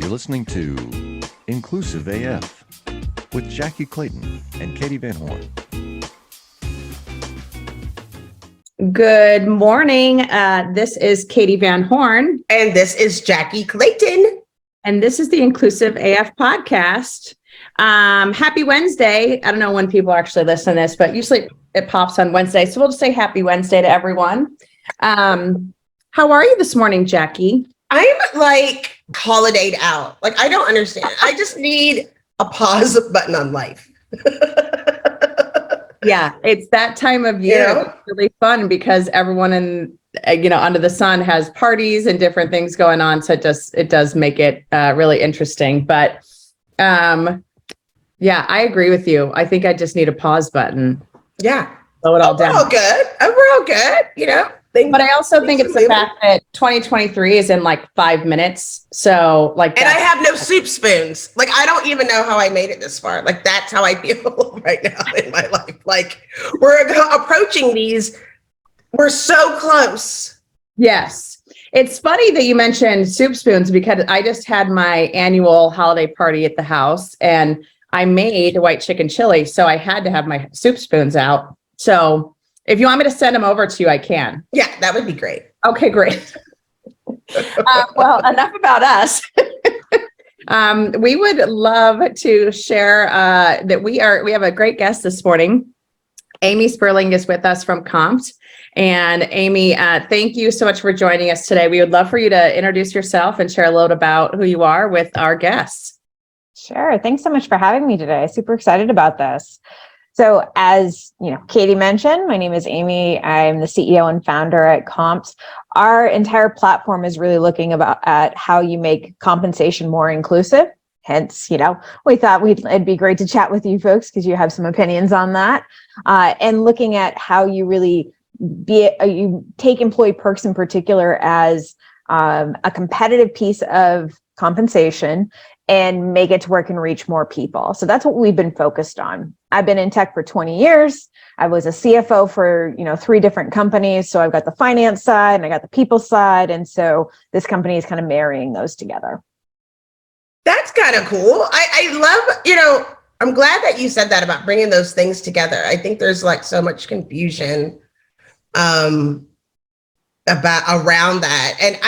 You're listening to Inclusive AF with Jackye Clayton and Katee Van Horn. Good morning. This is Katee Van Horn. And this is Jackye Clayton. And this is the Inclusive AF podcast. Happy Wednesday. I don't know when people actually listen to this, but usually it pops on Wednesday. So we'll just say happy Wednesday to everyone. How are you this morning, Jackye? I'm like holidayed out. Like, I don't understand. I just need a pause button on life. Yeah, it's that time of year. Yeah. It's really fun because everyone under the sun has parties and different things going on. So it does make it really interesting. But yeah, I agree with you. I think I just need a pause button. Yeah. Slow it all down. Overall good. Overall good, But I also think it's the fact that 2023 is in like 5 minutes. So like, and I have no soup spoons. Like, I don't even know how I made it this far. Like, that's how I feel right now in my life. Like, we're approaching these. We're so close. Yes. It's funny that you mentioned soup spoons because I just had my annual holiday party at the house and I made white chicken chili. So I had to have my soup spoons out. So if you want me to send them over to you, I can. Yeah, that would be great. Okay, great. Well, enough about us. We would love to share that we have a great guest this morning. Amy Spurling is with us from Compt. And Amy, thank you so much for joining us today. We would love for you to introduce yourself and share a little about who you are with our guests. Sure. Thanks so much for having me today. Super excited about this. So as Katee mentioned, my name is Amy. I'm the CEO and founder at Compt. Our entire platform is really looking at how you make compensation more inclusive. Hence, we thought it'd be great to chat with you folks because you have some opinions on that. And looking at how you really you take employee perks in particular as a competitive piece of compensation and make it to where it can reach more people. So that's what we've been focused on. I've been in tech for 20 years. I was a CFO for, 3 different companies. So I've got the finance side and I got the people side. And so this company is kind of marrying those together. That's kind of cool. I love, I'm glad that you said that about bringing those things together. I think there's like so much confusion around that. And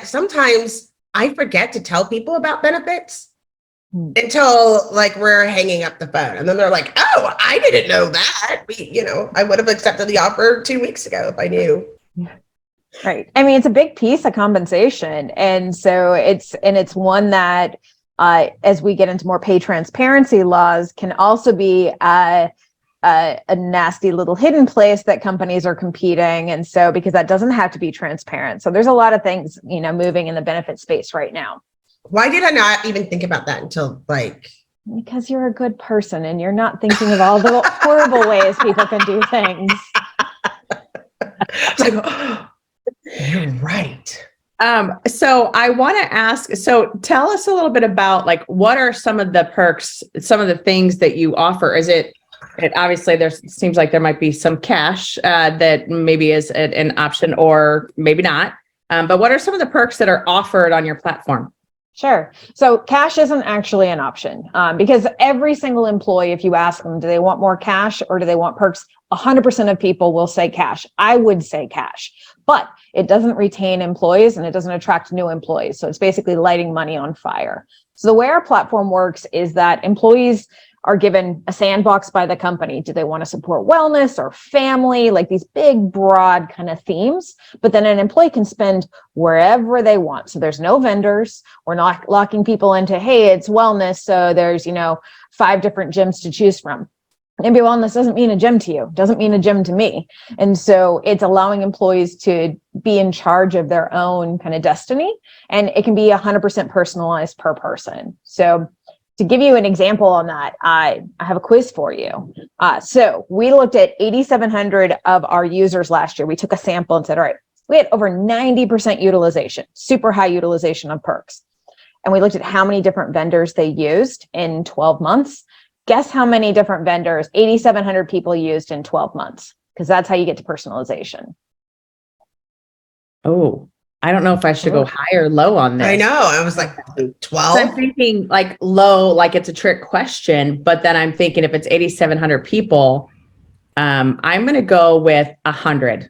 sometimes I forget to tell people about benefits until like we're hanging up the phone. And then they're like, oh, I didn't know that. I would have accepted the offer 2 weeks ago if I knew. Right. I mean, it's a big piece of compensation. And so it's one that as we get into more pay transparency laws can also be a nasty little hidden place that companies are competing. And so, because that doesn't have to be transparent. So there's a lot of things, moving in the benefit space right now. Why did I not even think about that until Because you're a good person and you're not thinking of all the horrible ways people can do things. It's like, oh, you're right. So I want to ask, tell us a little bit about what are some of the perks, some of the things that you offer? Is it obviously seems like there might be some cash that maybe is an option or maybe not. But what are some of the perks that are offered on your platform? Sure. So cash isn't actually an option because every single employee, if you ask them, do they want more cash or do they want perks? 100% of people will say cash. I would say cash, but it doesn't retain employees and it doesn't attract new employees. So it's basically lighting money on fire. So the way our platform works is that employees are given a sandbox by the company. Do they want to support wellness or family, like these big, broad kind of themes? But then an employee can spend wherever they want. So there's no vendors. We're not locking people into, hey, it's wellness. So there's, 5 different gyms to choose from. Maybe wellness doesn't mean a gym to you, doesn't mean a gym to me. And so it's allowing employees to be in charge of their own kind of destiny. And it can be 100% personalized per person. So to give you an example on that, I have a quiz for you. So we looked at 8,700 of our users last year. We took a sample and said, all right, we had over 90% utilization, super high utilization of perks. And we looked at how many different vendors they used in 12 months. Guess how many different vendors 8,700 people used in 12 months? Because that's how you get to personalization. Oh, I don't know if I should go high or low on this. I know. I was like So 12. I'm thinking like low, like it's a trick question, but then I'm thinking if it's 8,700 people, I'm going to go with 100.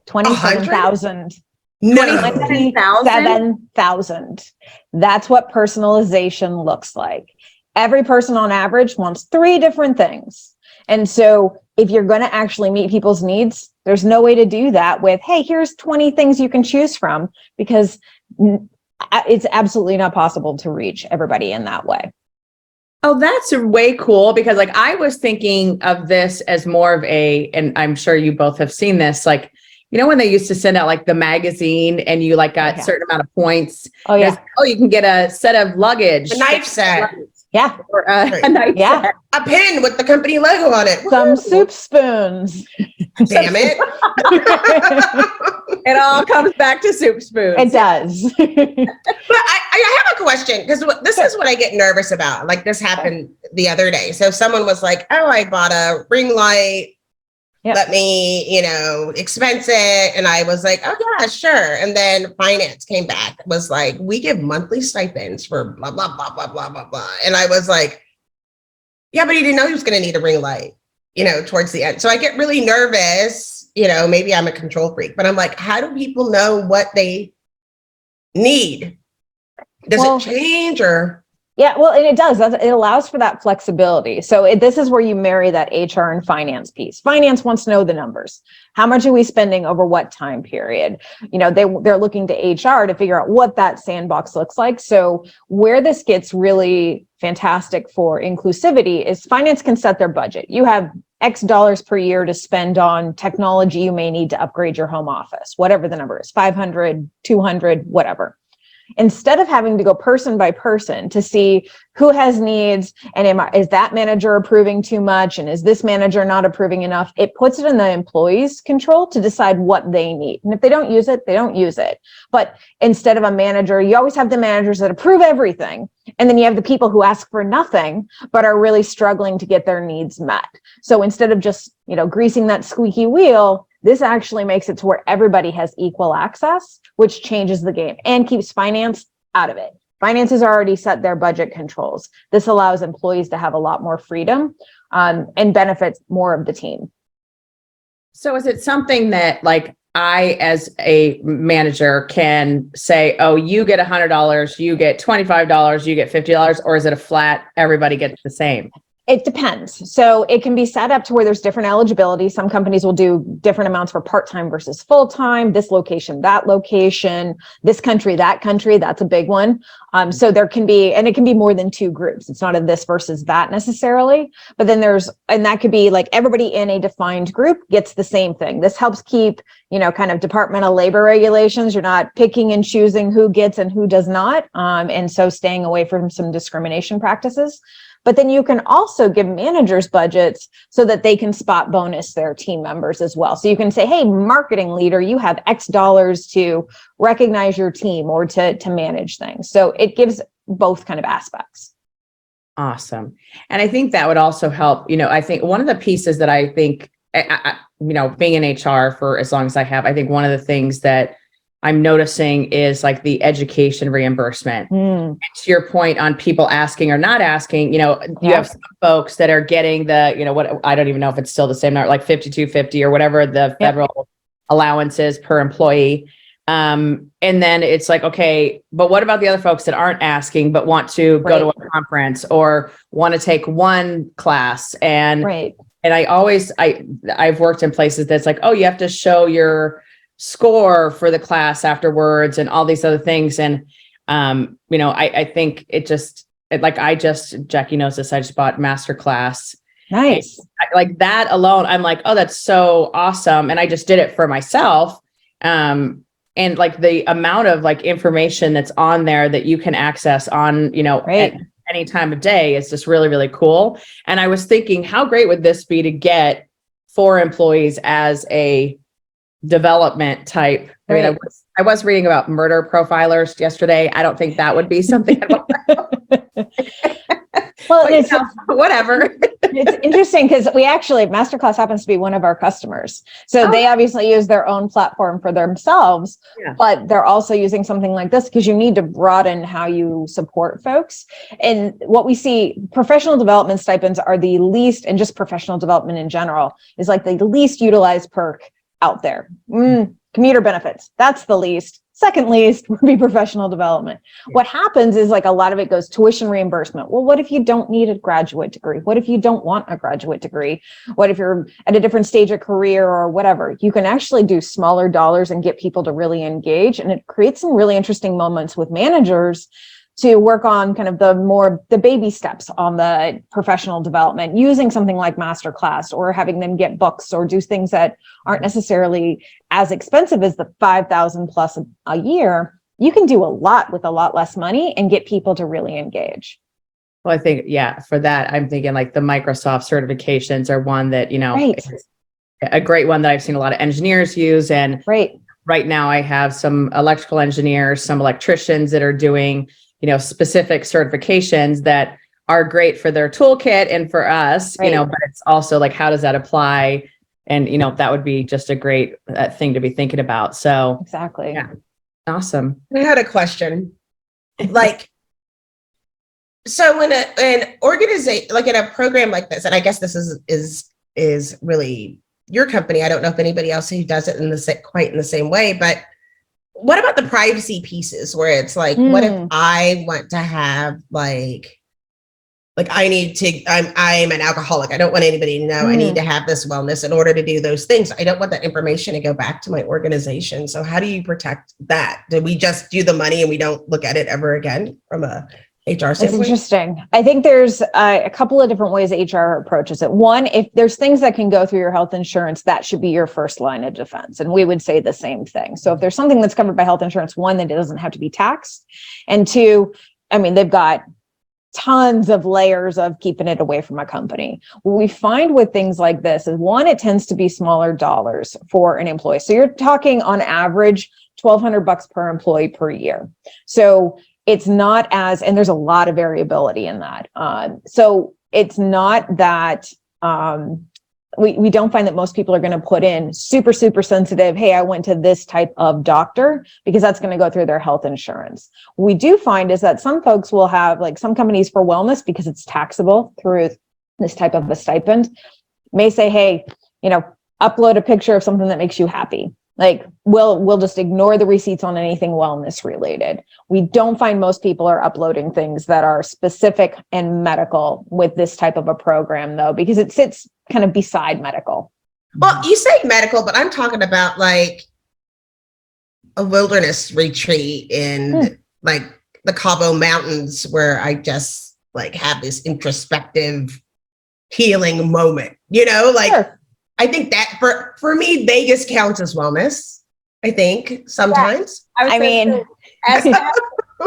27,000. No. 27,000. That's what personalization looks like. Every person on average wants 3 different things. And so if you're going to actually meet people's needs, there's no way to do that with, hey, here's 20 things you can choose from, because it's absolutely not possible to reach everybody in that way. Oh, that's way cool, because like I was thinking of this as more of and I'm sure you both have seen this, like, you know, when they used to send out like the magazine and you like got a certain amount of points. Oh yeah. Oh, you can get a set of luggage. A knife set. Yeah. Or a knife set. A pin with the company logo on it. Some soup spoons. Damn it. It all comes back to soup spoons. It does. But I have a question, because this is what I get nervous about. Like this happened the other day. So someone was like, oh, I bought a ring light. Yep. Let me, expense it. And I was like, oh yeah, sure. And then finance came back, was like, we give monthly stipends for blah, blah, blah, blah, blah, blah, blah. And I was like, yeah, but he didn't know he was going to need a ring light, towards the end. So I get really nervous, maybe I'm a control freak, but I'm like, how do people know what they need? Does it change or? Yeah, well, and it does. It allows for that flexibility. So this is where you marry that HR and finance piece. Finance wants to know the numbers. How much are we spending over what time period? They're looking to HR to figure out what that sandbox looks like. So where this gets really fantastic for inclusivity is finance can set their budget. You have X dollars per year to spend on technology you may need to upgrade your home office, whatever the number is, 500, 200, whatever. Instead of having to go person by person to see who has needs and is that manager approving too much and is this manager not approving enough, it puts it in the employee's control to decide what they need. And if they don't use it, they don't use it. But instead of a manager, you always have the managers that approve everything. And then you have the people who ask for nothing, but are really struggling to get their needs met. So instead of just, greasing that squeaky wheel, this actually makes it to where everybody has equal access, which changes the game and keeps finance out of it. Finance has already set their budget controls. This allows employees to have a lot more freedom and benefits more of the team. So is it something that like I, as a manager, can say, oh, you get $100, you get $25, you get $50, or is it a flat, everybody gets the same? It depends. So it can be set up to where there's different eligibility. Some companies will do different amounts for part-time versus full-time, this location, that location, this country, that country. That's a big one. So there can be, and it can be more than 2 groups. It's not a this versus that necessarily, but then and that could be like everybody in a defined group gets the same thing. This helps keep, kind of departmental labor regulations. You're not picking and choosing who gets and who does not. And so staying away from some discrimination practices. But then you can also give managers budgets so that they can spot bonus their team members as well. So you can say, hey, marketing leader, you have X dollars to recognize your team or to manage things. So it gives both kind of aspects. Awesome. And I think that would also help, I think one of the pieces that I think, being in HR for as long as I have, I think one of the things that I'm noticing is like the education reimbursement. To your point on people asking or not asking, you have some folks that are getting the, what, I don't even know if it's still the same number, like $52.50 or whatever the federal allowance is per employee. And then it's like, okay, but what about the other folks that aren't asking, but want to go to a conference or want to take one class? And I've worked in places that's like, oh, you have to show your score for the class afterwards and all these other things. And, I think Jackye knows this, I just bought masterclass. Nice. Like that alone, I'm like, oh, that's so awesome. And I just did it for myself. And like the amount of like information that's on there that you can access on, at any time of day is just really, really cool. And I was thinking, how great would this be to get for employees as a development type? I mean, I was reading about murder profilers yesterday. I don't think that would be something. Well, But, it's, whatever. it's interesting because we actually, Masterclass happens to be one of our customers. So they obviously use their own platform for themselves, but they're also using something like this because you need to broaden how you support folks. And what we see, professional development stipends are the least, and just professional development in general is like the least utilized perk out there. Commuter benefits, that's the least. Second least would be professional development. What happens is like a lot of it goes tuition reimbursement. Well, what if you don't need a graduate degree? What if you don't want a graduate degree? What if you're at a different stage of career or whatever? You can actually do smaller dollars and get people to really engage. And it creates some really interesting moments with managers to work on kind of the baby steps on the professional development, using something like Masterclass or having them get books or do things that aren't necessarily as expensive as the 5,000 plus a year. You can do a lot with a lot less money and get people to really engage. Well, I think, for that, I'm thinking like the Microsoft certifications are one that, is a great one that I've seen a lot of engineers use. And right now I have some electrical engineers, some electricians that are doing specific certifications that are great for their toolkit and for us, but it's also like, how does that apply? And, that would be just a great thing to be thinking about. So exactly. Yeah. Awesome. I had a question. So when an organization, like in a program like this, and I guess this is really your company. I don't know if anybody else who does it quite in the same way, but what about the privacy pieces where it's like, what if I want to have I'm an alcoholic. I don't want anybody to know I need to have this wellness in order to do those things. I don't want that information to go back to my organization. So how do you protect that? Do we just do the money and we don't look at it ever again from a HR standpoint? It's interesting. I think there's a couple of different ways HR approaches it. One, if there's things that can go through your health insurance, that should be your first line of defense. And we would say the same thing. So if there's something that's covered by health insurance, one, that it doesn't have to be taxed. And two, they've got tons of layers of keeping it away from a company. What we find with things like this is, one, it tends to be smaller dollars for an employee. So you're talking on average $1,200 per employee per year. So it's not and there's a lot of variability in that. So it's not that we don't find that most people are going to put in super, super sensitive, hey, I went to this type of doctor, because that's going to go through their health insurance. What we do find is that some folks will have, like some companies for wellness, because it's taxable through this type of a stipend, may say, hey, upload a picture of something that makes you happy. Like we'll just ignore the receipts on anything wellness related. We don't find most people are uploading things that are specific and medical with this type of a program, though, because it sits kind of beside medical. Well, you say medical, but I'm talking about like a wilderness retreat in like the Cabo Mountains, where I just like have this introspective healing moment, Sure. I think that for me, Vegas counts as wellness. I think sometimes.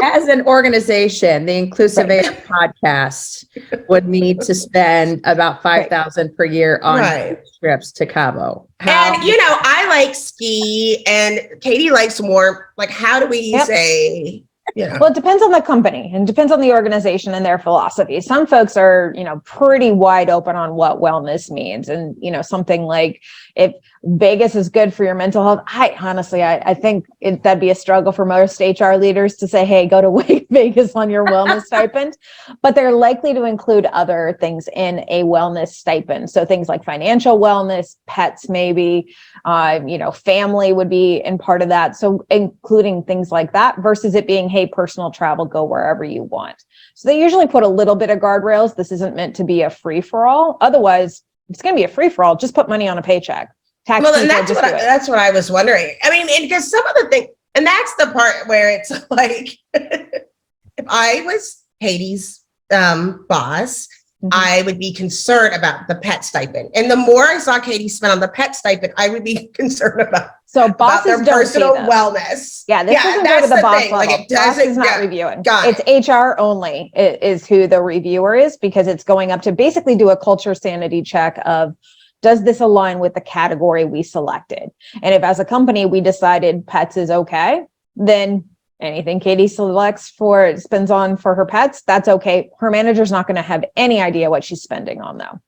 As an organization, the Inclusive AF podcast would need to spend about $5,000 per year on trips to Cabo. And I like ski, and Katie likes warm. Like, how do we say? Well, it depends on the company and depends on the organization and their philosophy. Some folks are, pretty wide open on what wellness means. And, something like if Vegas is good for your mental health, I think that'd be a struggle for most HR leaders to say, hey, go to Vegas on your wellness stipend. But they're likely to include other things in a wellness stipend. So things like financial wellness, pets, maybe, family would be in part of that. So including things like that versus it being, hey, personal travel, go wherever you want. So they usually put a little bit of guardrails. This isn't meant to be a free for all. Otherwise, if it's going to be a free for all, just put money on a paycheck. And that's what I was wondering. Because some of the things, and that's the part where it's like, if I was Katie's boss, I would be concerned about the pet stipend. And the more I saw Katie spend on the pet stipend, I would be concerned about their personal wellness. Yeah, this doesn't go to the boss level. Like boss is not reviewing. It's HR only is who the reviewer is, because it's going up to basically do a culture sanity check of, does this align with the category we selected? And if as a company we decided pets is okay, then Anything Katee spends on for her pets, that's okay. Her manager's not going to have any idea what she's spending on though.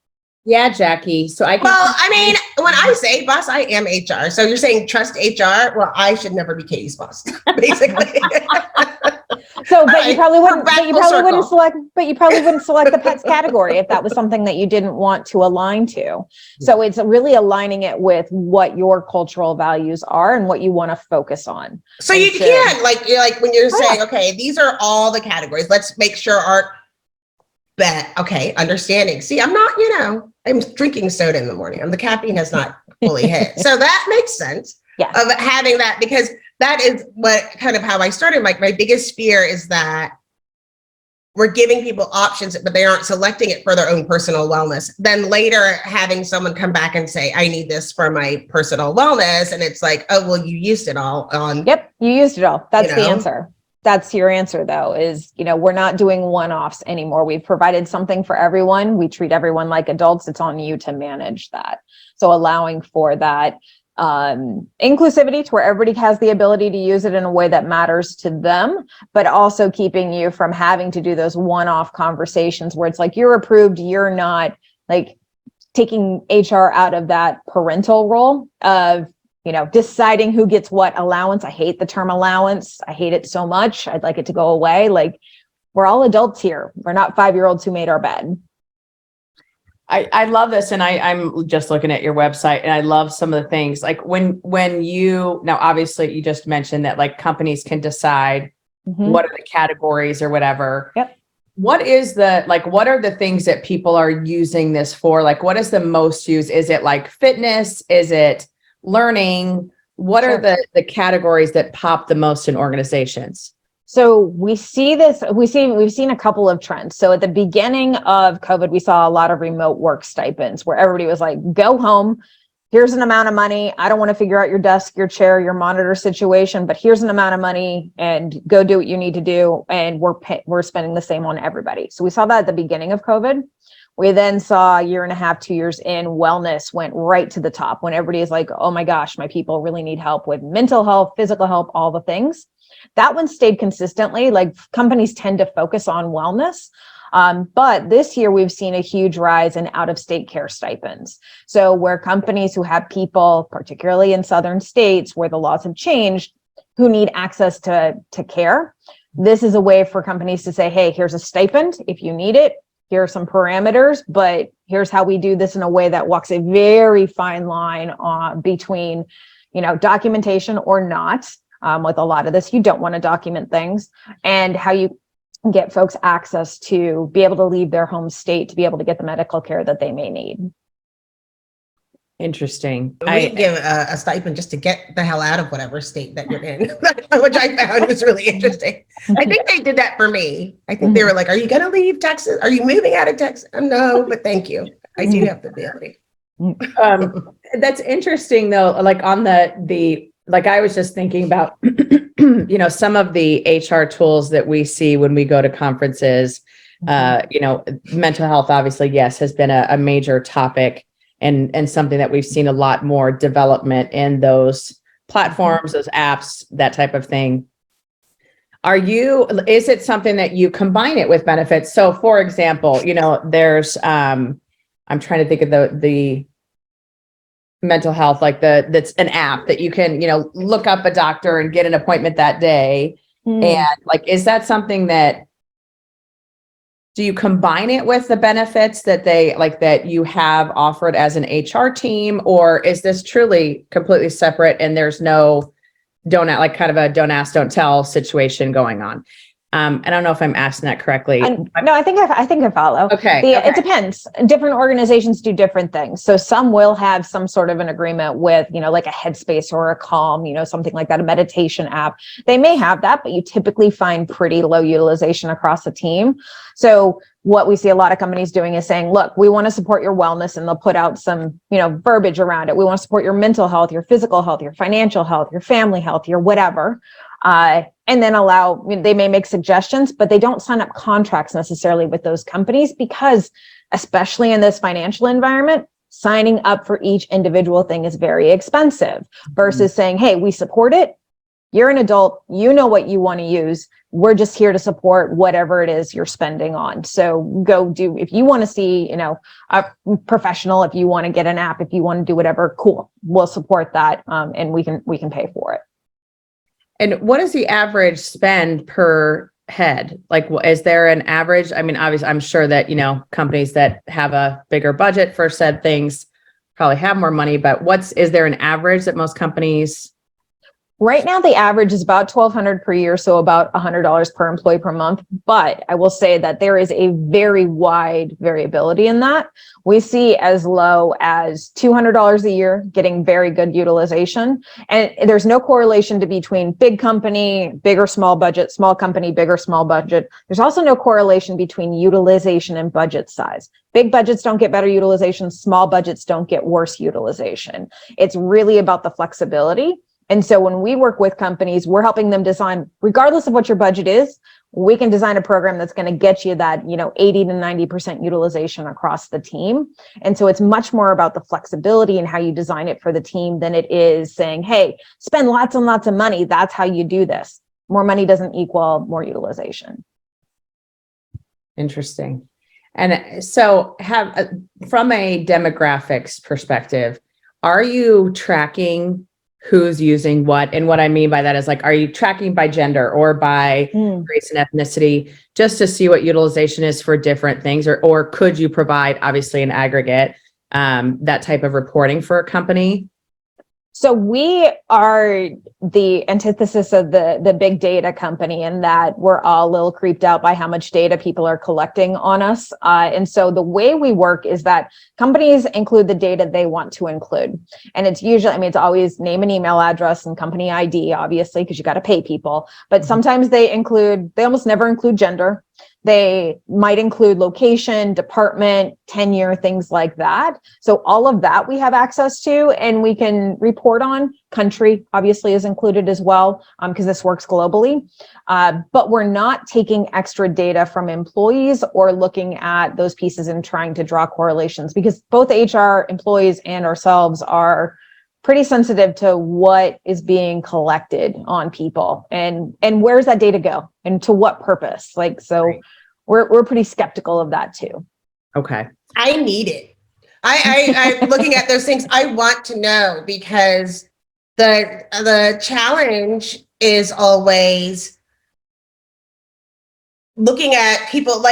Yeah, Jackye. So I can. Well, I mean, when I say boss, I am HR. So you're saying trust HR? Well, I should never be Katee's boss, basically. So, but you probably wouldn't. But you probably wouldn't select the pets category if that was something that you didn't want to align to. So it's really aligning it with what your cultural values are and what you want to focus on. So you can you're like when you're saying, okay, these are all the categories. Let's make sure our okay, understanding. See, I'm not, I'm drinking soda in the morning. The caffeine has not fully hit. So that makes sense of having that, because that is what kind of how I started. Like my biggest fear is that we're giving people options, but they aren't selecting it for their own personal wellness. Then later having someone come back and say, I need this for my personal wellness. And it's like, oh, well, you used it all on. Yep. You used it all. That's the answer. That's your answer though, is, we're not doing one-offs anymore. We've provided something for everyone. We treat everyone like adults. It's on you to manage that. So allowing for that inclusivity to where everybody has the ability to use it in a way that matters to them, but also keeping you from having to do those one-off conversations where it's like, you're approved, you're not, like taking HR out of that parental role of, deciding who gets what allowance. I hate the term allowance. I hate it so much. I'd like it to go away. Like, we're all adults here. We're not 5-year-olds who made our bed. I love this. And I'm just looking at your website and I love some of the things like when now, obviously you just mentioned that like companies can decide what are the categories or whatever. Yep. What are the things that people are using this for? Like, what is the most used? Is it like fitness? Is it learning? What are the categories that pop the most in organizations? So we've seen a couple of trends. So at the beginning of COVID, we saw a lot of remote work stipends where everybody was like, go home. Here's an amount of money. I don't want to figure out your desk, your chair, your monitor situation, but here's an amount of money and go do what you need to do. And we're spending the same on everybody. So we saw that at the beginning of COVID. We then saw a year and a half, 2 years in, wellness went right to the top when everybody is like, oh my gosh, my people really need help with mental health, physical health, all the things. That one stayed consistently. Like companies tend to focus on wellness. But this year we've seen a huge rise in out-of-state care stipends. So where companies who have people, particularly in southern states where the laws have changed, who need access to care, this is a way for companies to say, hey, here's a stipend if you need it. Here are some parameters, but here's how we do this in a way that walks a very fine line between, documentation or not. With a lot of this, you don't want to document things, and how you get folks access to be able to leave their home state to be able to get the medical care that they may need. Interesting. We give a stipend just to get the hell out of whatever state that you're in, which I found was really interesting. I think they did that for me. I think they were like, are you going to leave Texas? Are you moving out of Texas? No, but thank you. I do have the ability. That's interesting though. Like on like I was just thinking about, some of the HR tools that we see when we go to conferences, mental health, obviously, yes, has been a major topic and something that we've seen a lot more development in those platforms, those apps, that type of thing. Is it something that you combine it with benefits? So for example, there's, I'm trying to think of the mental health, like that's an app that you can, look up a doctor and get an appointment that day. And like, is that something that, do you combine it with the benefits that that you have offered as an HR team, or is this truly completely separate and there's no don't ask, don't tell situation going on? I don't know if I'm asking that correctly. No, I think I follow. Okay. It depends. Different organizations do different things. So some will have some sort of an agreement with, like a Headspace or a Calm, something like that, a meditation app. They may have that, but you typically find pretty low utilization across the team. So what we see a lot of companies doing is saying, look, we want to support your wellness, and they'll put out some, verbiage around it. We want to support your mental health, your physical health, your financial health, your family health, your whatever. And then they may make suggestions, but they don't sign up contracts necessarily with those companies because, especially in this financial environment, signing up for each individual thing is very expensive versus saying, hey, we support it. You're an adult, you know what you want to use. We're just here to support whatever it is you're spending on. So go do, if you want to see, a professional, if you want to get an app, if you want to do whatever, cool, we'll support that. And we can pay for it. And what is the average spend per head? Like, is there an average? I mean, obviously, I'm sure that, companies that have a bigger budget for said things probably have more money, but is there an average that most companies? Right now, the average is about $1,200 per year, so about $100 per employee per month. But I will say that there is a very wide variability in that. We see as low as $200 a year, getting very good utilization. And there's no correlation between big company, big or small budget, small company, big or small budget. There's also no correlation between utilization and budget size. Big budgets don't get better utilization. Small budgets don't get worse utilization. It's really about the flexibility. And so when we work with companies, we're helping them design, regardless of what your budget is, we can design a program that's going to get you that, 80 to 90% utilization across the team. And so it's much more about the flexibility and how you design it for the team than it is saying, hey, spend lots and lots of money. That's how you do this. More money doesn't equal more utilization. Interesting. And so from a demographics perspective, are you tracking who's using what? And what I mean by that is, like, are you tracking by gender or by race and ethnicity, just to see what utilization is for different things? Or could you provide, obviously, an aggregate, that type of reporting for a company? So we are the antithesis of the big data company, in that we're all a little creeped out by how much data people are collecting on us. And so the way we work is that companies include the data they want to include. And it's usually, it's always name and email address and company ID, obviously, because you got to pay people. But sometimes they almost never include gender. They might include location, department, tenure, things like that. So all of that we have access to, and we can report on. Country obviously is included as well, because this works globally. But we're not taking extra data from employees or looking at those pieces and trying to draw correlations, because both HR employees and ourselves are pretty sensitive to what is being collected on people and where's that data go and to what purpose. Right. We're pretty skeptical of that too. Okay. I need it. I'm looking at those things. I want to know, because the challenge is always looking at people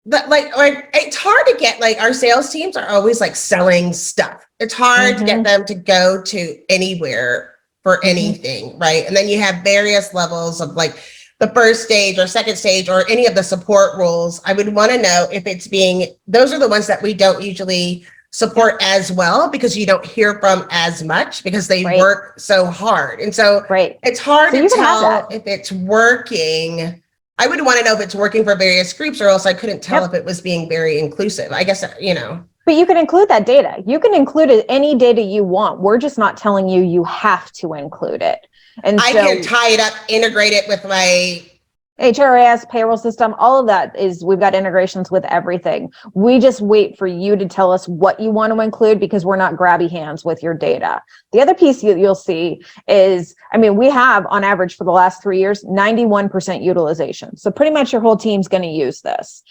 it's hard to get, our sales teams are always selling stuff. It's hard to get them to go to anywhere for anything, right? And then you have various levels of the first stage or second stage or any of the support roles. I would want to know if those are the ones that we don't usually support as well, because you don't hear from as much because they work so hard. And so it's hard to tell if it's working. I would want to know if it's working for various groups, or else I couldn't tell if it was being very inclusive. I guess, But you can include that data. You can include any data you want. We're just not telling you have to include it. And I can tie it up, integrate it with my HRIS, payroll system, all of that we've got integrations with everything. We just wait for you to tell us what you want to include, because we're not grabby hands with your data. The other piece you'll see is, we have on average for the last 3 years, 91% utilization. So pretty much your whole team's going to use this.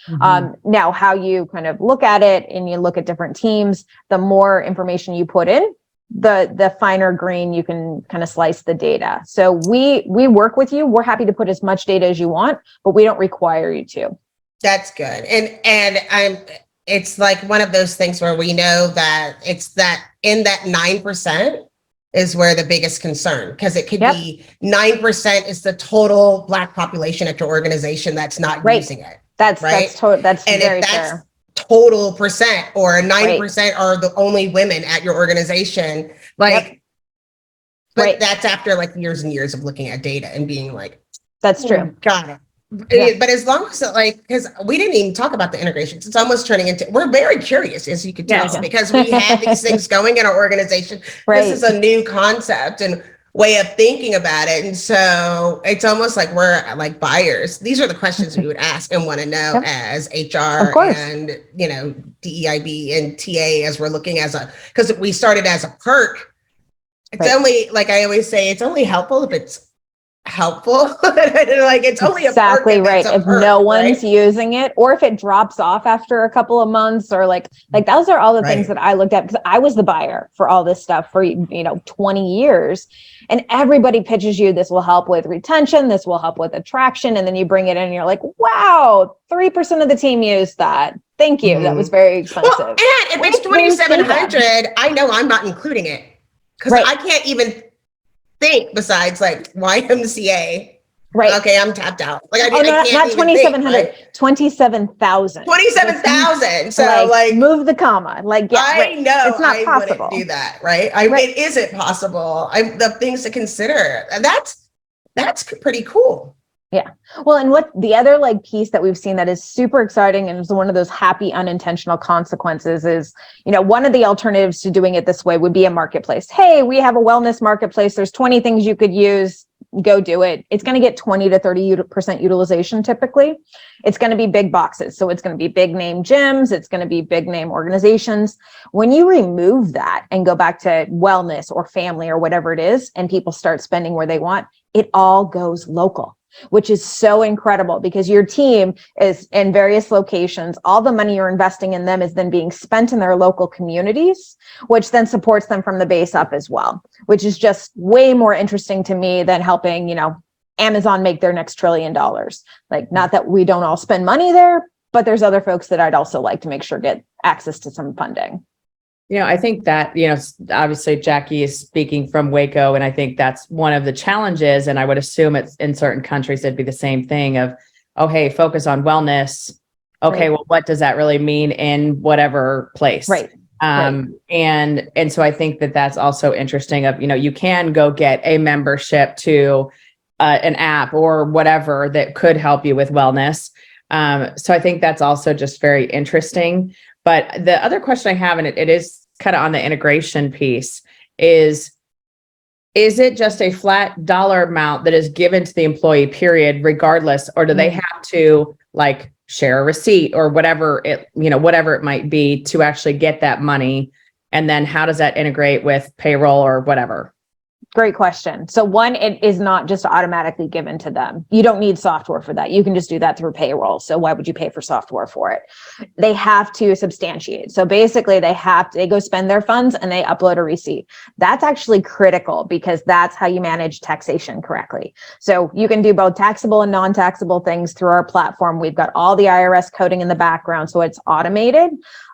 Now, how you kind of look at it and you look at different teams, the more information you put in, the finer grain you can kind of slice the data. So we work with you. We're happy to put as much data as you want, but we don't require you to. That's good. It's one of those things where we know that it's that in that 9% is where the biggest concern, because it could be 9% is the total Black population at your organization that's not using it. That's very fair. Total percent, or 9% are the only women at your organization. But that's after years and years of looking at data and being that's true. Got it. Yeah. But as long as because we didn't even talk about the integrations, it's almost turning into, we're very curious, as you could tell, because we have these things going in our organization. This is a new concept and way of thinking about it. And so it's almost like we're buyers. These are the questions we would ask and want to know as HR and, DEIB and TA, as we're looking because we started as a perk. It's only, I always say, it's only helpful if it's helpful. Like it's only exactly right. If no one's right? using it, or if it drops off after a couple of months, or like those are all the things that I looked at, because I was the buyer for all this stuff for 20 years, and everybody pitches you, this will help with retention, this will help with attraction, and then you bring it in and you're like, wow, 3% of the team used that. Thank you. That was very expensive. Well, and if it's 2,700, I know I'm not including it because I can't even think besides like YMCA. Right. Okay, I'm tapped out. Like I can't not 2,700, 27,000. 27,000. So like move the comma. Like I know it's not possible. Do that, right? It isn't possible. The things to consider. And that's pretty cool. Yeah. Well, and what the other piece that we've seen that is super exciting and is one of those happy unintentional consequences is, one of the alternatives to doing it this way would be a marketplace. Hey, we have a wellness marketplace. There's 20 things you could use. Go do it. It's going to get 20 to 30% utilization typically. It's going to be big boxes. So it's going to be big name gyms. It's going to be big name organizations. When you remove that and go back to wellness or family or whatever it is, and people start spending where they want, it all goes local, which is so incredible because your team is in various locations. All the money you're investing in them is then being spent in their local communities, which then supports them from the base up as well, which is just way more interesting to me than helping, Amazon make their next $1 trillion. Not that we don't all spend money there, but there's other folks that I'd also like to make sure get access to some funding. I think that, obviously Jackye is speaking from Waco, and I think that's one of the challenges. And I would assume it's in certain countries, it'd be the same thing of, oh, hey, focus on wellness. Okay, well, what does that really mean in whatever place? Right. And so I think that that's also interesting of, you can go get a membership to an app or whatever that could help you with wellness. So I think that's also just very interesting. But the other question I have, and it is kind of on the integration piece, is it just a flat dollar amount that is given to the employee, period, regardless, or do they have to share a receipt or whatever it might be to actually get that money? And then how does that integrate with payroll or whatever? Great question. So one, it is not just automatically given to them. You don't need software for that. You can just do that through payroll. So why would you pay for software for it? They have to substantiate. So basically they go spend their funds and they upload a receipt. That's actually critical because that's how you manage taxation correctly. So you can do both taxable and non-taxable things through our platform. We've got all the IRS coding in the background, so it's automated.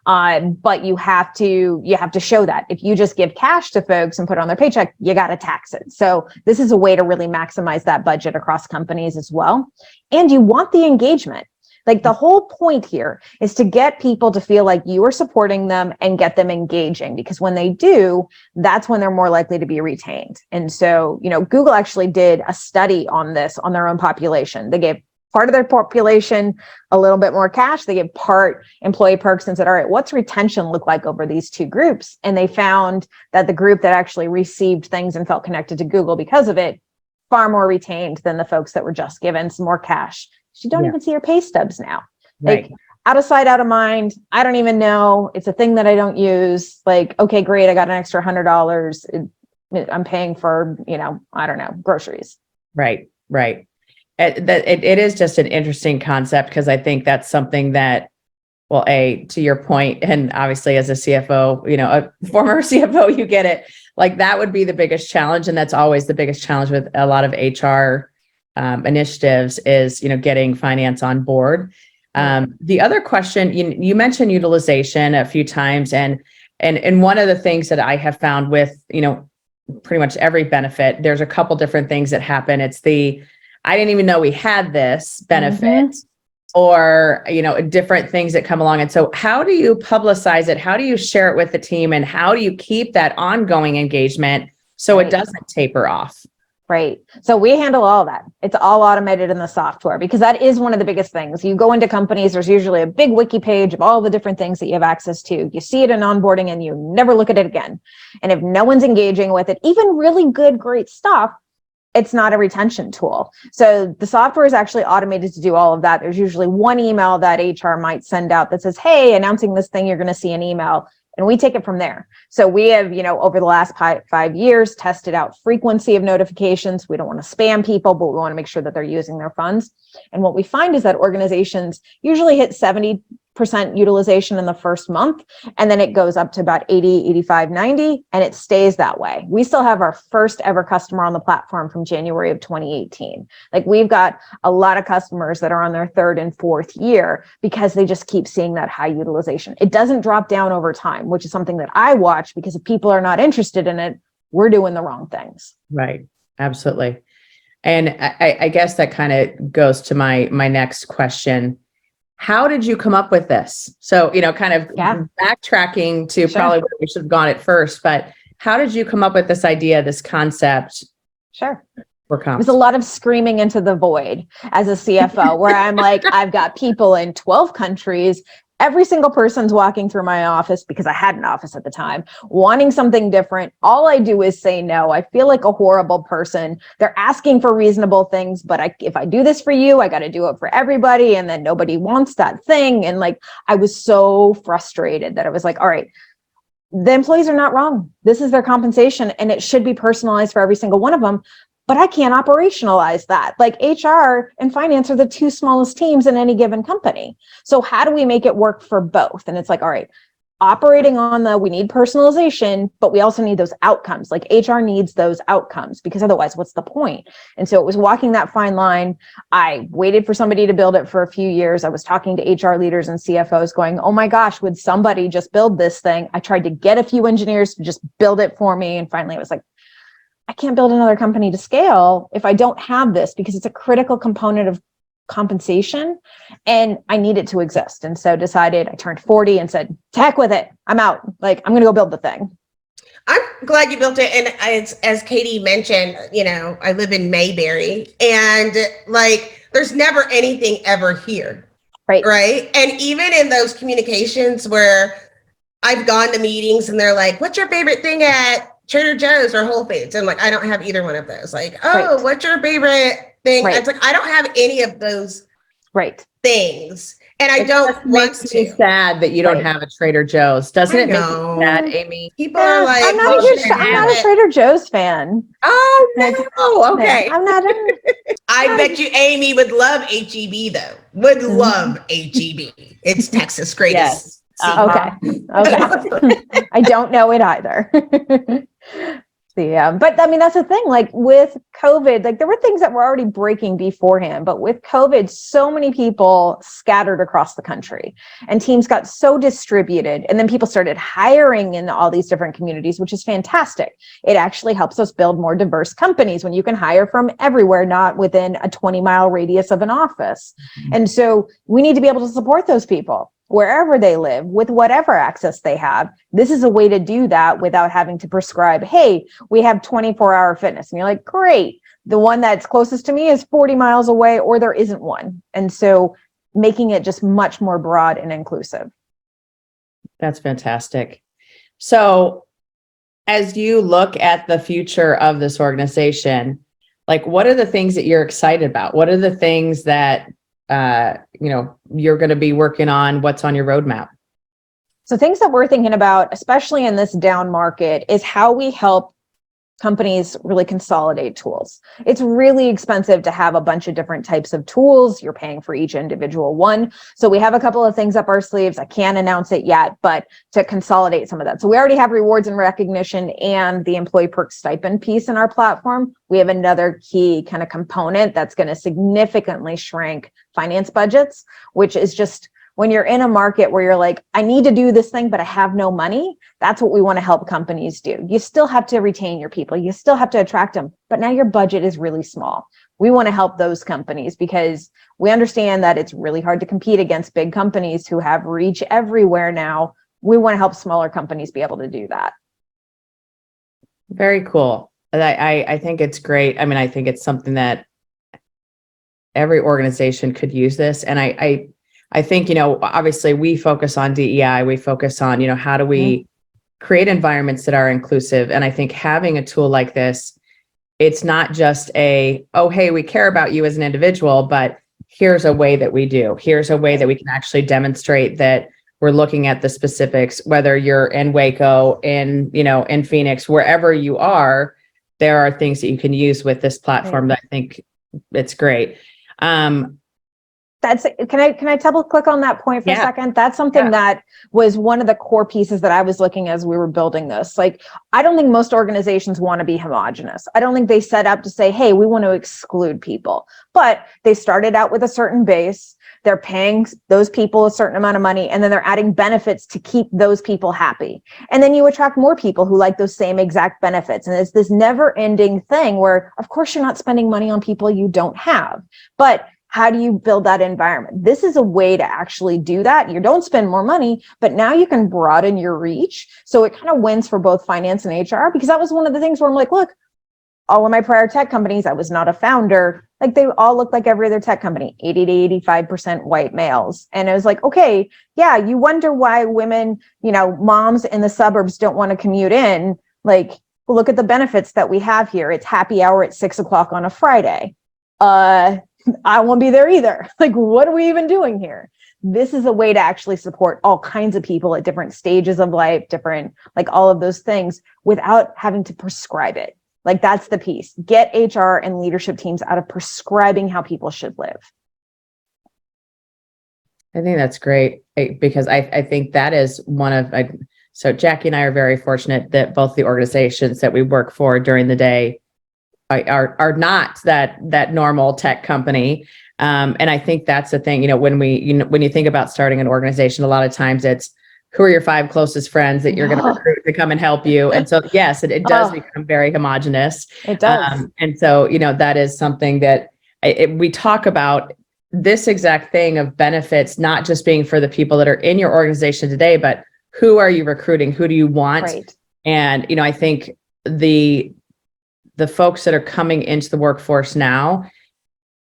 But you have to show that. If you just give cash to folks and put it on their paycheck, you got to tax it. So this is a way to really maximize that budget across companies as well. And you want the engagement. The whole point here is to get people to feel like you are supporting them and get them engaging, because when they do, that's when they're more likely to be retained. And so, Google actually did a study on this on their own population. They gave part of their population a little bit more cash. They give part employee perks and said, all right, what's retention look like over these two groups? And they found that the group that actually received things and felt connected to Google because of it, far more retained than the folks that were just given some more cash. You don't even see your pay stubs now. Right. Out of sight, out of mind. I don't even know. It's a thing that I don't use. Okay, great. I got an extra $100. I'm paying for, I don't know, groceries. Right. It is just an interesting concept because I think that's something that, well, to your point, and obviously as a CFO, a former CFO, you get it. That would be the biggest challenge. And that's always the biggest challenge with a lot of HR initiatives is, getting finance on board. The other question, you mentioned utilization a few times. And one of the things that I have found with, pretty much every benefit, there's a couple different things that happen. It's I didn't even know we had this benefit or, different things that come along. And so how do you publicize it? How do you share it with the team? And how do you keep that ongoing engagement so it doesn't taper off? Right. So we handle all that. It's all automated in the software because that is one of the biggest things. You go into companies, there's usually a big wiki page of all the different things that you have access to. You see it in onboarding and you never look at it again. And if no one's engaging with it, even really good, great stuff, it's not a retention tool. So the software is actually automated to do all of that. There's usually one email that HR might send out that says, hey, announcing this thing, you're going to see an email. And we take it from there. So we have, over the last 5 years, tested out frequency of notifications. We don't want to spam people, but we want to make sure that they're using their funds. And what we find is that organizations usually hit 70% utilization in the first month, and then it goes up to about 80, 85, 90, and it stays that way. We still have our first ever customer on the platform from January of 2018. Like, we've got a lot of customers that are on their third and fourth year because they just keep seeing that high utilization. It doesn't drop down over time, which is something that I watch, because if people are not interested in it, we're doing the wrong things. Right. Absolutely. And I guess that kind of goes to my next question. How did you come up with this? So, kind of backtracking to probably where we should have gone at first, but how did you come up with this idea, this concept? Sure. For Compt? There's a lot of screaming into the void as a CFO, where I'm like, I've got people in 12 countries. Every single person's walking through my office, because I had an office at the time, wanting something different. All I do is say no. I feel like a horrible person. They're asking for reasonable things, but if I do this for you, I got to do it for everybody. And then nobody wants that thing. And like, I was so frustrated that I was like, all right, the employees are not wrong. This is their compensation, and it should be personalized for every single one of them. But I can't operationalize that. Like, HR and finance are the two smallest teams in any given company. So how do we make it work for both? And it's like, all right, operating on we need personalization, but we also need those outcomes. Like, HR needs those outcomes, because otherwise, what's the point? And so it was walking that fine line. I waited for somebody to build it for a few years. I was talking to HR leaders and CFOs going, oh my gosh, would somebody just build this thing? I tried to get a few engineers to just build it for me. And finally, I was like, I can't build another company to scale if I don't have this, because it's a critical component of compensation and I need it to exist. And so I turned 40 and said, to heck with it. I'm out. Like, I'm going to go build the thing. I'm glad you built it. And as Katee mentioned, I live in Mayberry, and like, there's never anything ever here. Right. Right. And even in those communications where I've gone to meetings and they're like, what's your favorite thing at Trader Joe's or Whole Foods? And like, I don't have either one of those. Like, oh, What's your favorite thing? Right. It's like, I don't have any of those things. And I don't want makes me sad that you don't have a Trader Joe's. Doesn't it make you sad, Amy? People are like, I'm not a Trader Joe's fan. Oh, no. Okay. I'm not. I bet you Amy would love HEB though. Would love HEB. It's Texas' greatest. Okay. I don't know it either. But I mean, that's the thing, like with COVID, like there were things that were already breaking beforehand, but with COVID, so many people scattered across the country and teams got so distributed, and then people started hiring in all these different communities, which is fantastic. It actually helps us build more diverse companies when you can hire from everywhere, not within a 20-mile radius of an office. Mm-hmm. And so we need to be able to support those people wherever they live, with whatever access they have. This is a way to do that without having to prescribe, hey, we have 24-hour fitness. And you're like, great. The one that's closest to me is 40 miles away, or there isn't one. And so making it just much more broad and inclusive. That's fantastic. So as you look at the future of this organization, like, what are the things that you're excited about? What are the things that you're going to be working on? What's on your roadmap? So things that we're thinking about, especially in this down market, is how we help companies really consolidate tools. It's really expensive to have a bunch of different types of tools. You're paying for each individual one. So we have a couple of things up our sleeves. I can't announce it yet, but to consolidate some of that. So we already have rewards and recognition and the employee perk stipend piece in our platform. We have another key kind of component that's going to significantly shrink finance budgets, which is just when you're in a market where you're like, I need to do this thing, but I have no money. That's what we want to help companies do. You still have to retain your people. You still have to attract them, but now your budget is really small. We want to help those companies because we understand that it's really hard to compete against big companies who have reach everywhere now. We want to help smaller companies be able to do that. Very cool. I think it's great. I mean, I think it's something that every organization could use this. And I think, obviously we focus on DEI, we focus on, how do we create environments that are inclusive? And I think having a tool like this, it's not just hey, we care about you as an individual, but here's a way that we do. Here's a way that we can actually demonstrate that we're looking at the specifics, whether you're in Waco, in Phoenix, wherever you are, there are things that you can use with this platform that I think it's great. Can I double click on that point for a second? That's something that was one of the core pieces that I was looking as we were building this. Like, I don't think most organizations want to be homogenous. I don't think they set up to say, hey, we want to exclude people, but they started out with a certain base. They're paying those people a certain amount of money, and then they're adding benefits to keep those people happy. And then you attract more people who like those same exact benefits. And it's this never ending thing where, of course, you're not spending money on people you don't have, but how do you build that environment? This is a way to actually do that. You don't spend more money, but now you can broaden your reach. So it kind of wins for both finance and HR, because that was one of the things where I'm like, look, all of my prior tech companies, I was not a founder. Like, they all look like every other tech company, 80 to 85% white males. And I was like, okay, yeah, you wonder why women, moms in the suburbs don't want to commute in. Like, well, look at the benefits that we have here. It's happy hour at 6:00 on a Friday. I won't be there either. Like, what are we even doing here? This is a way to actually support all kinds of people at different stages of life, different, like all of those things, without having to prescribe it. Like, that's the piece. Get HR and leadership teams out of prescribing how people should live. I think that's great, because I think that is one of, so Jackye and I are very fortunate that both the organizations that we work for during the day are not that normal tech company. And I think that's the thing, when you think about starting an organization, a lot of times it's, who are your 5 closest friends that you're going to recruit to come and help you? And so, yes, it does become very homogenous. It does. And so, that is something that we talk about, this exact thing of benefits, not just being for the people that are in your organization today, but who are you recruiting? Who do you want? Right. And, I think the folks that are coming into the workforce now,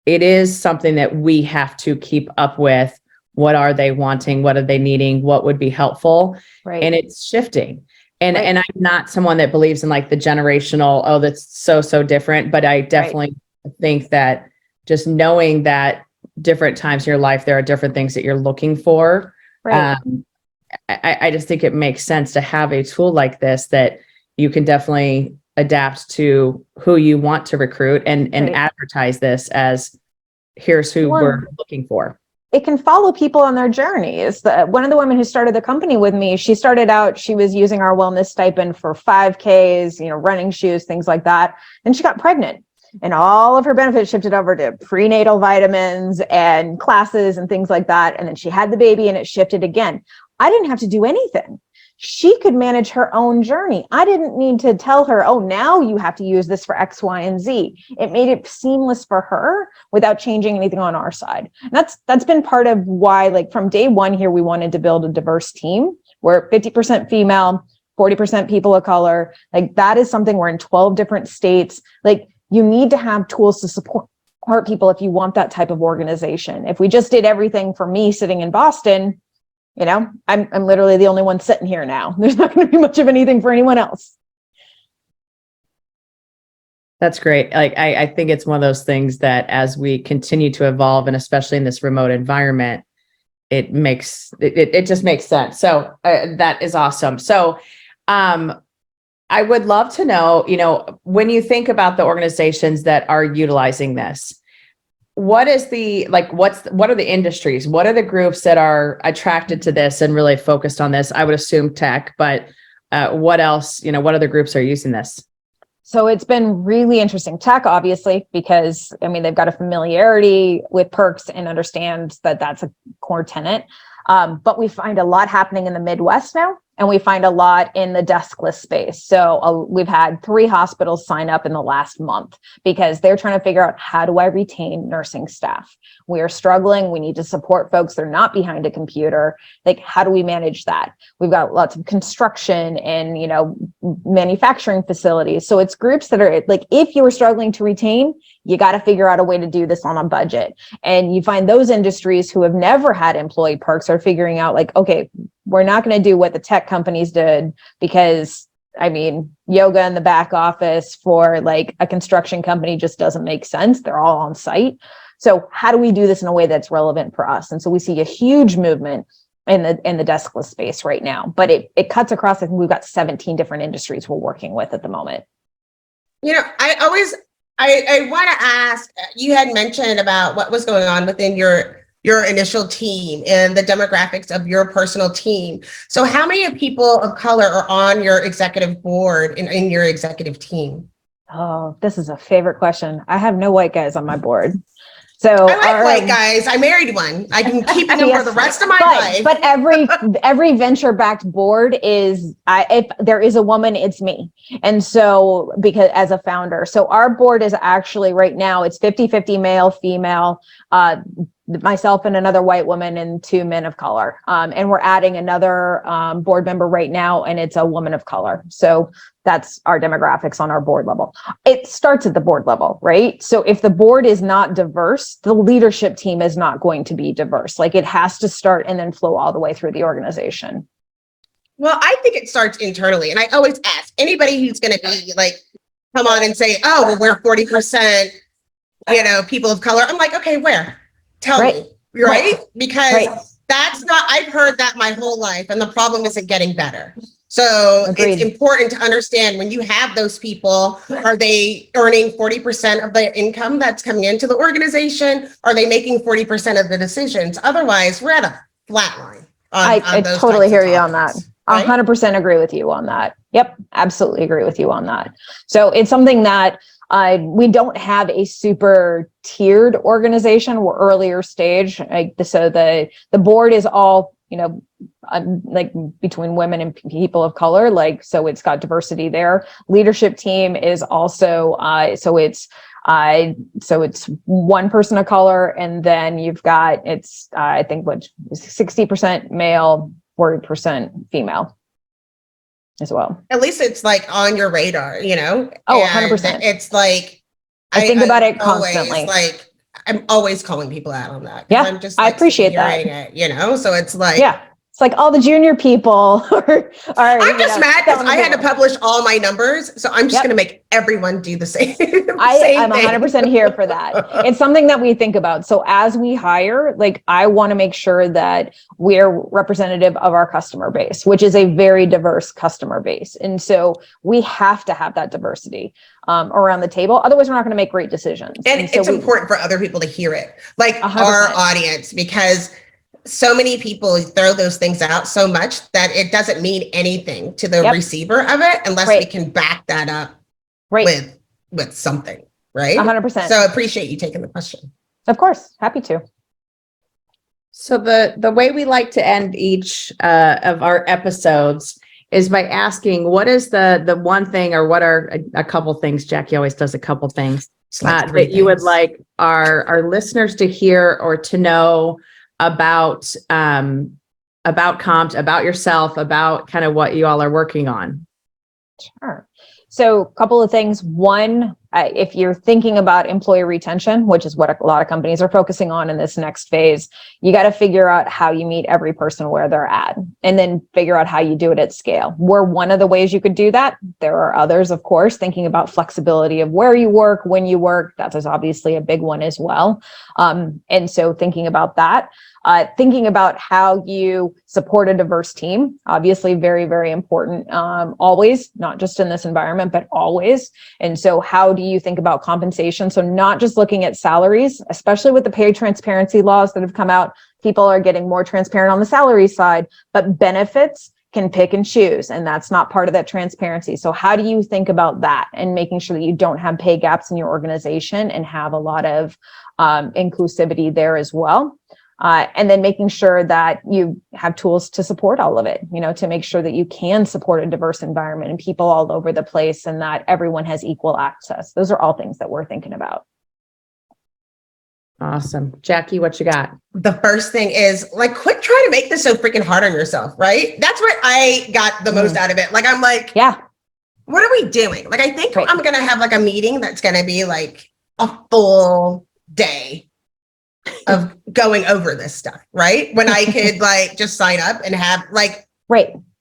it is something that we have to keep up with. What are they wanting? What are they needing? What would be helpful? Right. And it's shifting. And I'm not someone that believes in like the generational, oh, that's so different. But I definitely think that just knowing that different times in your life, there are different things that you're looking for. Right. I just think it makes sense to have a tool like this that you can definitely adapt to who you want to recruit and advertise this as, here's who we're looking for. It can follow people on their journeys. One of the women who started the company with me, she started out, she was using our wellness stipend for 5Ks, running shoes, things like that. And she got pregnant, and all of her benefits shifted over to prenatal vitamins and classes and things like that. And then she had the baby and it shifted again. I didn't have to do anything. She could manage her own journey. I didn't need to tell her, oh, now you have to use this for X, Y, and Z. It made it seamless for her without changing anything on our side. And that's been part of why, like, from day one here, we wanted to build a diverse team. We're 50% female, 40% people of color. Like, that is something, we're in 12 different states. Like, you need to have tools to support people if you want that type of organization. If we just did everything for me sitting in Boston, I'm literally the only one sitting here now. There's not going to be much of anything for anyone else. That's great. Like, I think it's one of those things that as we continue to evolve, and especially in this remote environment, it just makes sense. So that is awesome. So I would love to know, when you think about the organizations that are utilizing this, what are the industries? What are the groups that are attracted to this and really focused on this? I would assume tech, but what else, what other groups are using this? So it's been really interesting. Tech, obviously, because they've got a familiarity with perks and understand that that's a core tenet. But we find a lot happening in the Midwest now, and we find a lot in the deskless space. So we've had 3 hospitals sign up in the last month because they're trying to figure out, how do I retain nursing staff? We are struggling. We need to support folks. They're not behind a computer. Like, how do we manage that? We've got lots of construction and, manufacturing facilities. So it's groups that are like, if you were struggling to retain, you got to figure out a way to do this on a budget. And you find those industries who have never had employee perks are figuring out, like, okay, we're not going to do what the tech companies did, because yoga in the back office for like a construction company just doesn't make sense. They're all on site. So how do we do this in a way that's relevant for us? And so we see a huge movement in the deskless space right now, but it cuts across. I think we've got 17 different industries we're working with at the moment. You know, I want to ask, you had mentioned about what was going on within your initial team and the demographics of your personal team. So how many people of color are on your executive board and in your executive team? Oh, this is a favorite question. I have no white guys on my board. So I like white guys. I married one. I can keep them for the rest of my life. But every venture-backed board is, if there is a woman, it's me. And so, because as a founder, so our board is actually right now, it's 50-50 male, female, myself and another white woman and 2 men of color. And we're adding another board member right now, and it's a woman of color. So that's our demographics on our board level. It starts at the board level, right? So if the board is not diverse, the leadership team is not going to be diverse. Like, it has to start and then flow all the way through the organization. Well, I think it starts internally. And I always ask anybody who's going to be like, come on and say, oh, well, we're 40%, people of color. I'm like, okay, where? Tell me, right? Because that's not, I've heard that my whole life, and the problem isn't getting better. So It's important to understand, when you have those people, are they earning 40% of the income that's coming into the organization? Are they making 40% of the decisions? Otherwise, we're at a flat line. I totally hear you on that. 100% agree with you on that. Yep, absolutely agree with you on that. So it's something that we don't have a super tiered organization. We're earlier stage. So the board is all, like between women and people of color, so it's got diversity there. Leadership team is also, so it's 1 person of color. And then you've got, I think 60% male, 40% female as well. At least it's like on your radar, Oh, 100%. It's like, I think about it constantly. I'm always calling people out on that. Yeah, I'm just I appreciate that. So it's like, yeah, it's like all the junior people are I'm just mad because I had to publish all my numbers. So I'm just going to make everyone do the same. I'm 100% here for that. It's something that we think about. So as we hire, I want to make sure that we're representative of our customer base, which is a very diverse customer base. And so we have to have that diversity around the table. Otherwise, we're not going to make great decisions. And so it's important for other people to hear it, like 100%. Our audience, because so many people throw those things out so much that it doesn't mean anything to the receiver of it unless we can back that up with something, right? 100%. So I appreciate you taking the question. Of course, happy to. So the way we like to end each of our episodes is by asking, what is the one thing, or what are a couple things? Jackye always does a couple things that you would like our listeners to hear or to know about Compt, about yourself, about kind of what you all are working on. Sure. So a couple of things. One, if you're thinking about employee retention, which is what a lot of companies are focusing on in this next phase, you got to figure out how you meet every person where they're at, and then figure out how you do it at scale. We're one of the ways you could do that. There are others, of course, thinking about flexibility of where you work, when you work. That is obviously a big one as well. And so thinking about that. Thinking about how you support a diverse team, obviously very, very important, always, not just in this environment, but always. And so how do you think about compensation? So not just looking at salaries, especially with the pay transparency laws that have come out, people are getting more transparent on the salary side, but benefits can pick and choose, and that's not part of that transparency. So how do you think about that and making sure that you don't have pay gaps in your organization and have a lot of inclusivity there as well? And then making sure that you have tools to support all of it, to make sure that you can support a diverse environment and people all over the place, and that everyone has equal access. Those are all things that we're thinking about. Awesome. Jackye, what you got? The first thing is quit trying to make this so freaking hard on yourself, right? That's what I got the most out of it. I'm like, yeah, what are we doing? I think I'm going to have a meeting that's going to be a full day of going over this stuff, right? When I could just sign up and have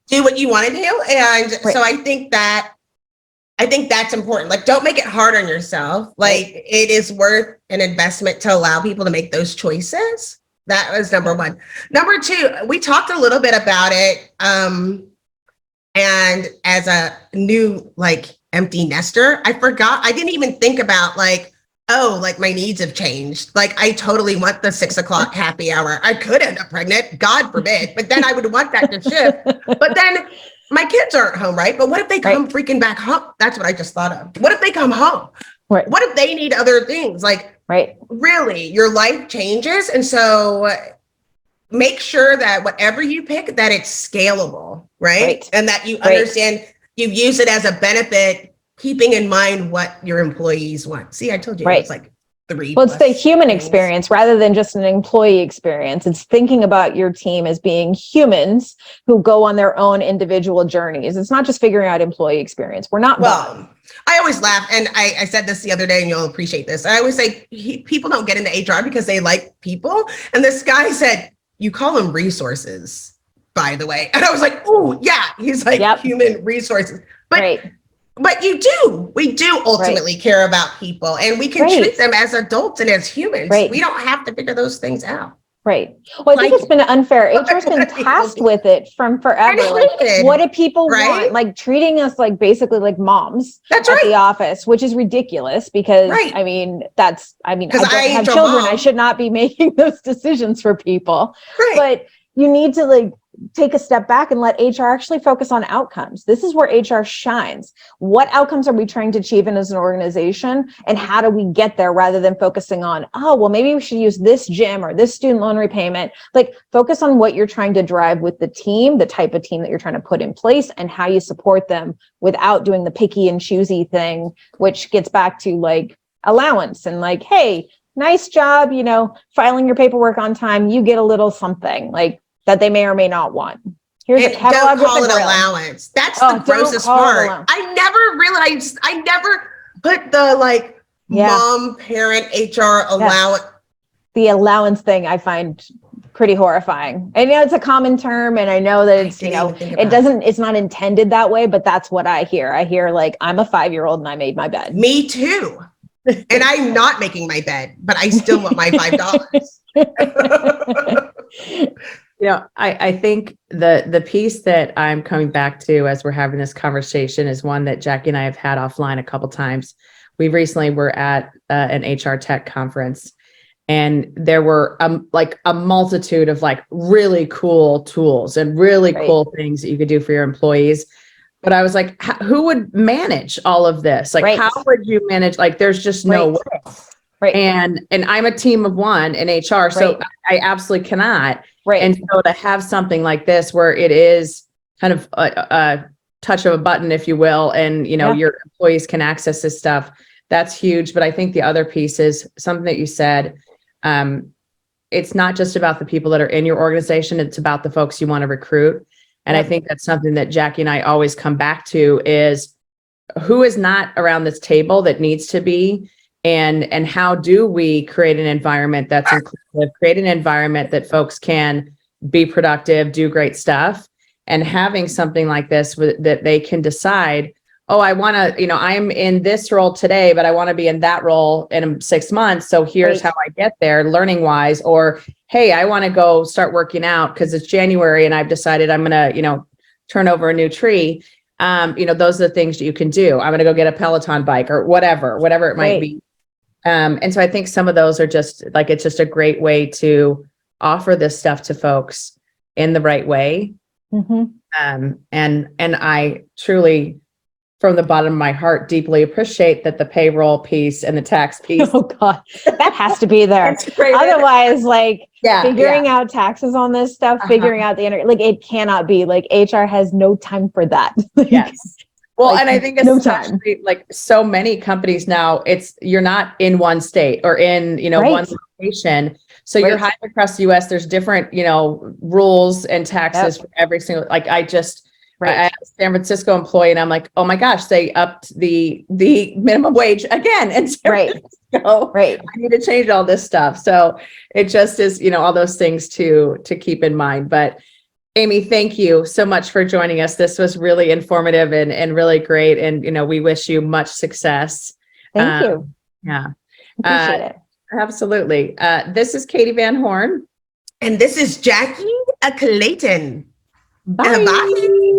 do what you want to do. And so I think that's important. Don't make it hard on yourself. It is worth an investment to allow people to make those choices. That was number one. Number two, we talked a little bit about it. And as a new like empty nester, I didn't even think about like, oh, like my needs have changed. Like I totally want the 6 o'clock happy hour. I could end up pregnant, God forbid, but then I would want that to shift. But then my kids aren't home, right? But what if they come freaking back home? That's what I just thought of. What if they come home? Right. What if they need other things? Like, really, your life changes. And so make sure that whatever you pick, that it's scalable, right? And that you understand, you use it as a benefit, keeping in mind what your employees want. See, I told you it's like 3. Well, it's the human experience rather than just an employee experience. It's thinking about your team as being humans who go on their own individual journeys. It's not just figuring out employee experience. We're not. Well, I always laugh, and I said this the other day, and you'll appreciate this. I always say people don't get into HR because they like people. And this guy said, you call them resources, by the way. And I was like, oh, yeah. He's like human resources. But we do ultimately care about people, and we can treat them as adults and as humans. We don't have to figure those things out. Well, I think it's been unfair. HR's been tasked with it from forever. Like, what do people want? Like treating us like basically like moms at the office, which is ridiculous because I mean, I don't have children. I should not be making those decisions for people. But you need to like take a step back and let HR actually focus on outcomes. This is where HR shines. What outcomes are we trying to achieve in as an organization? And how do we get there rather than focusing on, oh, well, maybe we should use this gym or this student loan repayment. Like focus on what you're trying to drive with the team, the type of team that you're trying to put in place and how you support them without doing the picky and choosy thing, which gets back to like allowance and like, hey, nice job, filing your paperwork on time. You get a little something like that they may or may not want. Here's a catalog. Don't call it allowance. That's the grossest part. I never realized, I never put the like mom, parent, HR allowance. The allowance thing I find pretty horrifying. I know it's a common term and I know that it's, it's not intended that way, but that's what I hear. I hear like, I'm a 5-year-old and I made my bed. Me too. And I'm not making my bed, but I still want my $5. I think the piece that I'm coming back to as we're having this conversation is one that Jackye and I have had offline a couple times. We recently were at an HR tech conference, and there were like a multitude of like really cool tools and really cool things that you could do for your employees. But I was like, who would manage all of this? Like, how would you manage? Like, there's just no way. And I'm a team of one in HR, so I absolutely cannot. And so to have something like this where it is kind of a touch of a button, if you will, and your employees can access this stuff, that's huge. But I think the other piece is something that you said. It's not just about the people that are in your organization, it's about the folks you want to recruit. And I think that's something that Jackye and I always come back to is who is not around this table that needs to be. And how do we create an environment that's inclusive, create an environment that folks can be productive, do great stuff, and having something like this that they can decide, oh, I want to, I'm in this role today, but I want to be in that role in 6 months. So here's how I get there learning wise, or, hey, I want to go start working out because it's January and I've decided I'm going to, turn over a new tree. Those are the things that you can do. I'm going to go get a Peloton bike or whatever it might be. And so I think some of those are just like, it's just a great way to offer this stuff to folks in the right way. And I truly, from the bottom of my heart, deeply appreciate that the payroll piece and the tax piece. Oh God, that has to be there. Otherwise, figuring out taxes on this stuff, figuring out it cannot be like HR has no time for that. Well, and I think especially like so many companies now, you're not in one state or in, one location. So you're hired across the US. There's different, rules and taxes for every single, like I had a San Francisco employee and I'm like, oh my gosh, they upped the minimum wage again. And I need to change all this stuff. So it just is, all those things to keep in mind. But Amy, thank you so much for joining us. This was really informative and really great. And, we wish you much success. Thank you. Yeah. Appreciate it. Absolutely. This is Katee Van Horn. And this is Jackye Clayton. Bye. Bye.